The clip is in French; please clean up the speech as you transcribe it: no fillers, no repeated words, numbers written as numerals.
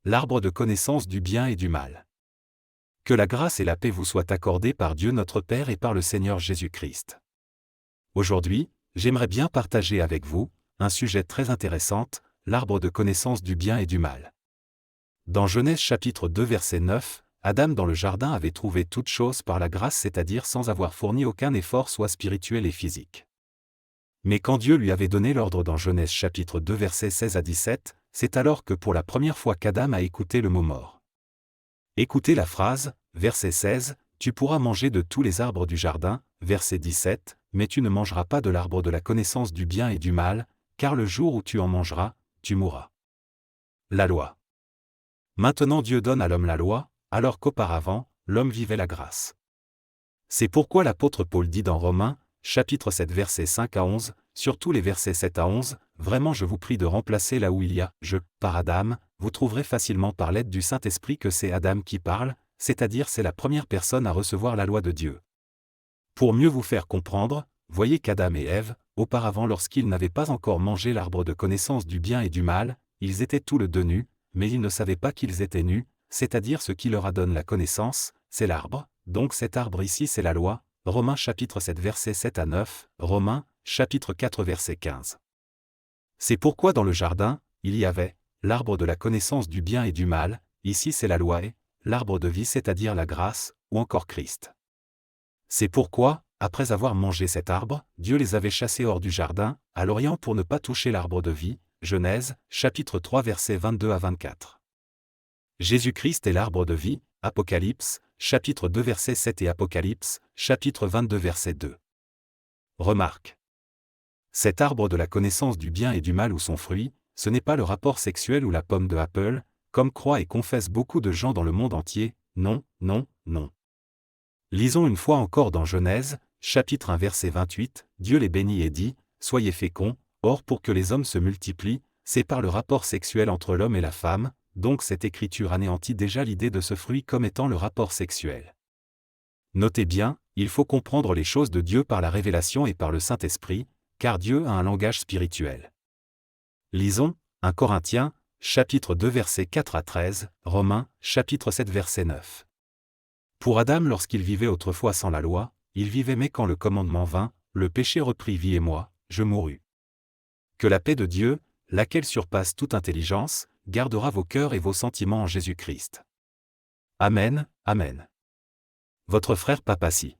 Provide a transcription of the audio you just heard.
l'arbre de connaissance du bien et du mal. Que la grâce et la paix vous soient accordées par Dieu notre Père et par le Seigneur Jésus-Christ. Aujourd'hui, j'aimerais bien partager avec vous un sujet très intéressant, l'arbre de connaissance du bien et du mal. Dans Genèse chapitre 2 verset 9, Adam dans le jardin avait trouvé toutes choses par la grâce, c'est-à-dire sans avoir fourni aucun effort soit spirituel et physique. Mais quand Dieu lui avait donné l'ordre dans Genèse chapitre 2 versets 16 à 17, c'est alors que pour la première fois qu'Adam a écouté le mot mort. Écoutez la phrase, verset 16, « Tu pourras manger de tous les arbres du jardin », verset 17, « Mais tu ne mangeras pas de l'arbre de la connaissance du bien et du mal, car le jour où tu en mangeras, tu mourras. » La loi. Maintenant Dieu donne à l'homme la loi, alors qu'auparavant, l'homme vivait la grâce. C'est pourquoi l'apôtre Paul dit dans Romains, chapitre 7 versets 5 à 11, surtout les versets 7 à 11, « Vraiment je vous prie de remplacer là où il y a « je » par Adam », vous trouverez facilement par l'aide du Saint-Esprit que c'est Adam qui parle, c'est-à-dire c'est la première personne à recevoir la loi de Dieu. Pour mieux vous faire comprendre, voyez qu'Adam et Ève, auparavant lorsqu'ils n'avaient pas encore mangé l'arbre de connaissance du bien et du mal, ils étaient tous les deux nus, mais ils ne savaient pas qu'ils étaient nus, c'est-à-dire ce qui leur a donné la connaissance, c'est l'arbre, donc cet arbre ici c'est la loi, Romains chapitre 7 versets 7 à 9, Romains, chapitre 4 verset 15. C'est pourquoi dans le jardin, il y avait l'arbre de la connaissance du bien et du mal, ici c'est la loi et l'arbre de vie c'est-à-dire la grâce, ou encore Christ. C'est pourquoi, après avoir mangé cet arbre, Dieu les avait chassés hors du jardin, à l'Orient pour ne pas toucher l'arbre de vie, Genèse, chapitre 3 versets 22 à 24. Jésus-Christ est l'arbre de vie, Apocalypse, chapitre 2 verset 7 et Apocalypse, chapitre 22 verset 2. Remarque. Cet arbre de la connaissance du bien et du mal ou son fruit, ce n'est pas le rapport sexuel ou la pomme de Apple, comme croient et confessent beaucoup de gens dans le monde entier, non, non, non. Lisons une fois encore dans Genèse, chapitre 1 verset 28, Dieu les bénit et dit, « Soyez féconds, or pour que les hommes se multiplient, c'est par le rapport sexuel entre l'homme et la femme, donc cette écriture anéantit déjà l'idée de ce fruit comme étant le rapport sexuel. » Notez bien, il faut comprendre les choses de Dieu par la révélation et par le Saint-Esprit, car Dieu a un langage spirituel. Lisons, 1 Corinthiens, chapitre 2 versets 4 à 13, Romains, chapitre 7 verset 9. Pour Adam lorsqu'il vivait autrefois sans la loi, il vivait mais quand le commandement vint, le péché reprit vie et moi, je mourus. Que la paix de Dieu, laquelle surpasse toute intelligence, gardera vos cœurs et vos sentiments en Jésus-Christ. Amen, Amen. Votre frère Papassi.